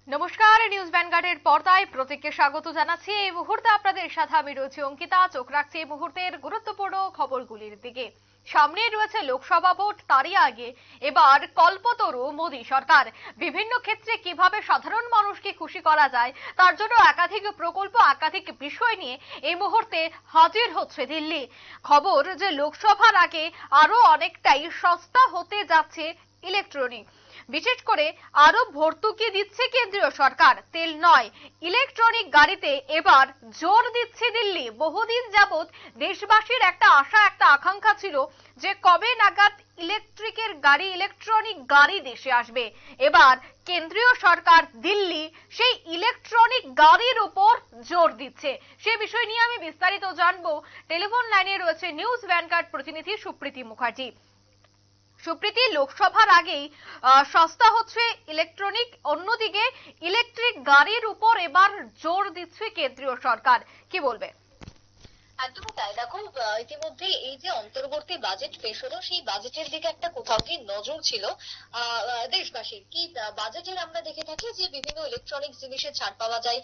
নমস্কার, নিউজ ভ্যানগার্ডের পর্দায় প্রত্যেককে স্বাগত জানাচ্ছি। এই মুহূর্তে আপনাদের সাথে আমি রয়েছি অঙ্কিতা। চোখ রাখছি এই মুহূর্তের গুরুত্বপূর্ণ খবরগুলির দিকে। সামনে রয়েছে লোকসভা ভোট, তারই আগে এবার কল্পতরু মোদী সরকার। বিভিন্ন ক্ষেত্রে কিভাবে সাধারণ মানুষকে খুশি করা যায় তার জন্য একাধিক প্রকল্প, একাধিক বিষয় নিয়ে এই মুহূর্তে হাজির হচ্ছে দিল্লি। খবর যে লোকসভার আগে আরো অনেকটাই সস্তা হতে যাচ্ছে ইলেকট্রনিক। বিশেষ করে আরো ভর্তুকি দিচ্ছে কেন্দ্রীয় সরকার। তেল নয়, ইলেকট্রনিক গাড়িতে এবার জোর দিচ্ছে দিল্লি। বহুদিন যাবৎ দেশবাসীর একটা আশা, একটা আকাঙ্ক্ষা ছিল যে কবে নাগাদ ইলেকট্রনিক গাড়ি দেশে আসবে। এবার কেন্দ্রীয় সরকার দিল্লি সেই ইলেকট্রনিক গাড়ির উপর জোর দিচ্ছে। সে বিষয় নিয়ে আমি বিস্তারিত জানবো। টেলিফোন লাইনে রয়েছে নিউজ ভ্যানগার্ড প্রতিনিধি সুপ্রীতি মুখার্জি। সুপ্রীতি, লোকসভার আগেই সস্তা হচ্ছে ইলেকট্রনিক, অন্যদিকে ইলেকট্রিক গাড়ির উপর এবার জোর দিচ্ছে কেন্দ্রীয় সরকার, কি বলবে? একদমই তাই। দেখো, ইতিমধ্যে এই যে অন্তর্বর্তী বাজেট পেশ হলো, সেই বাজেটের দিকে একটা কোথাও কি নজর ছিল দেশবাসীর। কি বাজেটের আমরা দেখে থাকি যে বিভিন্ন ইলেকট্রনিক্স জিনিসের ছাড় পাওয়া যায়,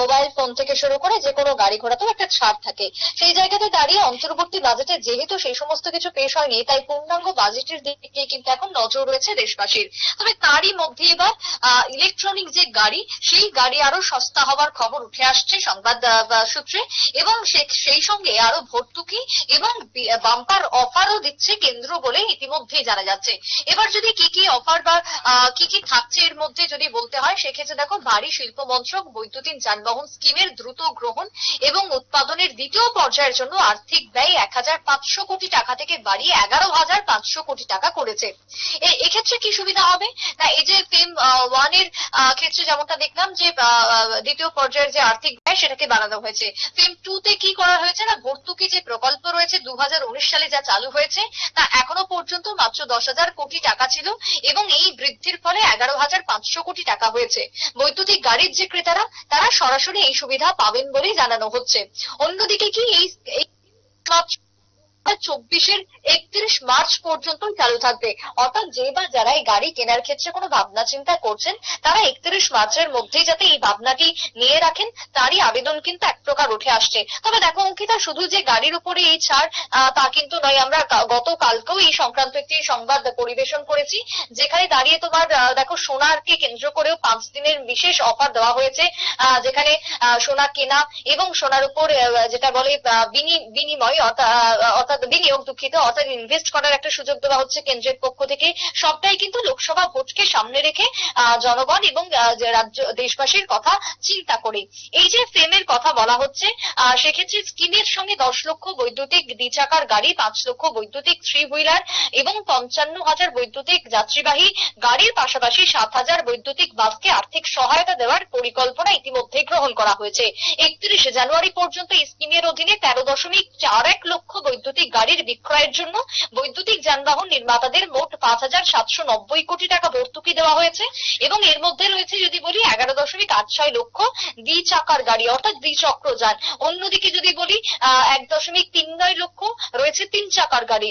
মোবাইল ফোন থেকে শুরু করে যে কোনো গাড়ি ঘোড়াতেও একটা ছাড় থাকে। সেই জায়গাতে দাঁড়িয়ে অন্তর্বর্তী বাজেটে যেহেতু সেই সমস্ত কিছু পেশ হয়নি, তাই পূর্ণাঙ্গ বাজেটের দিকে কিন্তু এখন নজর রয়েছে দেশবাসীর। তবে তারই মধ্যে এবার ইলেকট্রনিক যে গাড়ি, সেই গাড়ি আরো সস্তা হওয়ার খবর উঠে আসছে সংবাদ সূত্রে, এবং সেই সঙ্গে আরো ভর্তুকি এবং বাম্পার অফারও দিচ্ছে কেন্দ্র বলে ইতিমধ্যেই জানা যাচ্ছে। এবার যদি কি কি অফার বা কি কি থাকছে এর মধ্যে যদি বলতে হয়, সেক্ষেত্রে দেখো, ভারী শিল্প মন্ত্রক বৈদ্যুতিন যানবাহন স্কিমের দ্রুত গ্রহণ এবং উৎপাদনের দ্বিতীয় পর্যায়ের জন্য আর্থিক ব্যয় ১,৫০০ কোটি টাকা থেকে বাড়িয়ে ১১,৫০০ কোটি টাকা করেছে। এক্ষেত্রে কি সুবিধা হবে না, এই যে ফেম ওয়ান এর ক্ষেত্রে যেমনটা দেখলাম যে দ্বিতীয় পর্যায়ের যে আর্থিক ব্যয় সেটাকে বাড়ানো হয়েছে। ফেম টু তে কি করা হয়েছে না, ভর্তুকি যে প্রকল্প রয়েছে ২০১৯ সালে যা চালু হয়েছে তা এখনো পর্যন্ত মাত্র ১০,০০০ কোটি টাকা ছিল, এবং এই বৃদ্ধির ফলে ১১,৫০০ কোটি টাকা হয়েছে। বৈদ্যুতিক গাড়ির যে ক্রেতারা, তারা সরাসরি এই সুবিধা পাবেন বলেই জানানো হচ্ছে। অন্যদিকে কি এই ২০২৪-এর ৩১ মার্চ পর্যন্ত চালু থাকবে। অর্থাৎ যে বা যারা এই গাড়ি কেনার ক্ষেত্রে কোনো ভাবনা চিন্তা করছেন, তারা ৩১ মার্চের মধ্যেই যাতে এই ভাবনাটি নিয়ে রাখেন, তারই আবেদন কিন্তু এক প্রকার উঠে আসছে। তবে দেখো অঙ্কিতা, শুধু যে গাড়ির উপরে এই ছাড় তা কিন্তু নয়। আমরা গতকালকেও এই সংক্রান্ত একটি সংবাদ পরিবেশন করেছি, যেখানে দাঁড়িয়ে তোমার দেখো, সোনারকে কেন্দ্র করেও ৫ দিনের বিশেষ অফার দেওয়া হয়েছে, যেখানে সোনা কেনা এবং সোনার উপর যেটা বলে বিনিময় অর্থাৎ বিনিয়োগ, অর্থাৎ ইনভেস্ট করার একটা সুযোগ দেওয়া হচ্ছে কেন্দ্রের পক্ষ থেকে। সবটাই কিন্তু লোকসভা ভোটকে সামনে রেখে জনগণ এবং দেশবাসীর কথা চিন্তা করে। এই যে ফেমের কথা বলা হচ্ছে, সেক্ষেত্রে স্কিমের সঙ্গে ১০ লক্ষ বৈদ্যুতিক দ্বিচাকার গাড়ি, ৫ লক্ষ বৈদ্যুতিক থ্রি হুইলার এবং ৫৫,০০০ বৈদ্যুতিক যাত্রীবাহী গাড়ির পাশাপাশি ৭,০০০ বৈদ্যুতিক বাসকে আর্থিক সহায়তা দেওয়ার পরিকল্পনা ইতিমধ্যে গ্রহণ করা হয়েছে। ৩১ জানুয়ারি পর্যন্ত এই স্কিমের অধীনে ১৩.৪১ লক্ষ বৈদ্যুতিক গাড়ির বিক্রয়ের জন্য বৈদ্যুতিক যানবাহন নির্মাতাদের মোট ৫,৭৯০ কোটি টাকা ভর্তুকি দেওয়া হয়েছে, এবং এর মধ্যে রয়েছে যদি বলি ১১.৮৬ লক্ষ দ্বিচাকার গাড়ি অর্থাৎ দ্বিচক্রযান। অন্যদিকে যদি বলি ১.৩৯ লক্ষ রয়েছে ৩ চাকার গাড়ি।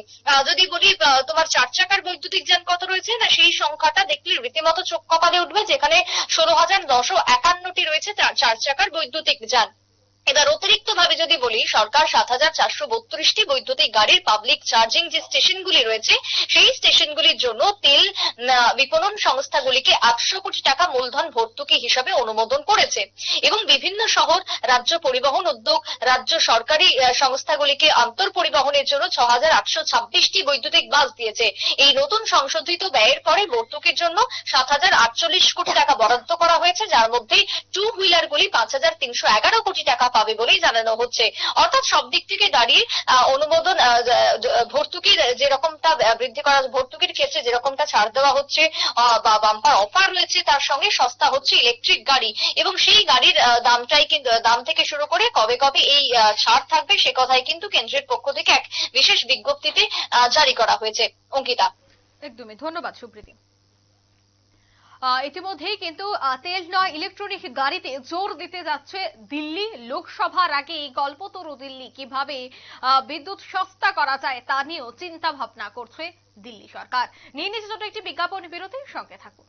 যদি বলি তোমার ৪ চাকার বৈদ্যুতিক যান কত রয়েছে না, সেই সংখ্যাটা দেখলে রীতিমতো চোখ কপালে উঠবে, যেখানে ১৬,৯৫১টি রয়েছে ৪ চাকার বৈদ্যুতিক যান। এবার অতিরিক্ত ভাবে যদি বলি, সরকার ৭,৪৩২টি বৈদ্যুতিক গাড়ির পাবলিক চার্জিং যে স্টেশনগুলি রয়েছে, সেই স্টেশনগুলির জন্য তেল বিপণন সংস্থাগুলিকে ৮০০ কোটি টাকা মূলধন ভর্তুকি হিসাবে অনুমোদন করেছে, এবং বিভিন্ন শহর, রাজ্য পরিবহন উদ্যোগ, রাজ্য সরকারি সংস্থাগুলিকে আন্তর পরিবহনের জন্য ৬,৮২৬টি বৈদ্যুতিক বাস দিয়েছে। এই নতুন সংশোধিত ব্যয়ের পরে ভর্তুকির জন্য ৭,০৪৮ কোটি টাকা বরাদ্দ করা হয়েছে, যার মধ্যে টু হুইলার গুলি ৫,৩১১ কোটি টাকা পাবে বলেই জানানো হচ্ছে। অর্থাৎ সব দিক থেকে দাঁড়িয়ে অনুমোদন, ভর্তুকির যেরকমটা বৃদ্ধি করা, ভর্তুকির ক্ষেত্রে যেরকমটা ছাড় দেওয়া হচ্ছে বা বাম্পার অফার রয়েছে, তার সঙ্গে সস্তা হচ্ছে ইলেকট্রিক গাড়ি, এবং সেই গাড়ির দামটাই কিন্তু, দাম থেকে শুরু করে কবে কবে এই ছাড় থাকবে সে কথাই কিন্তু কেন্দ্রের পক্ষ থেকে এক বিশেষ বিজ্ঞপ্তিতে জারি করা হয়েছে। অঙ্কিতা, একদমই ধন্যবাদ সুপ্রীতি। ইতিমধ্যেই কিন্তু তেল নয়, ইলেকট্রনিক গাড়িতে জোর দিতে যাচ্ছে দিল্লি। লোকসভার আগে কল্পতরু দিল্লি, কিভাবে বিদ্যুৎ সস্তা করা যায় তা নিয়েও চিন্তা ভাবনা করছে দিল্লি সরকার। নিয়ে নিচ্ছে ছোট একটি বিজ্ঞাপন বিরতির সঙ্গে থাকুন।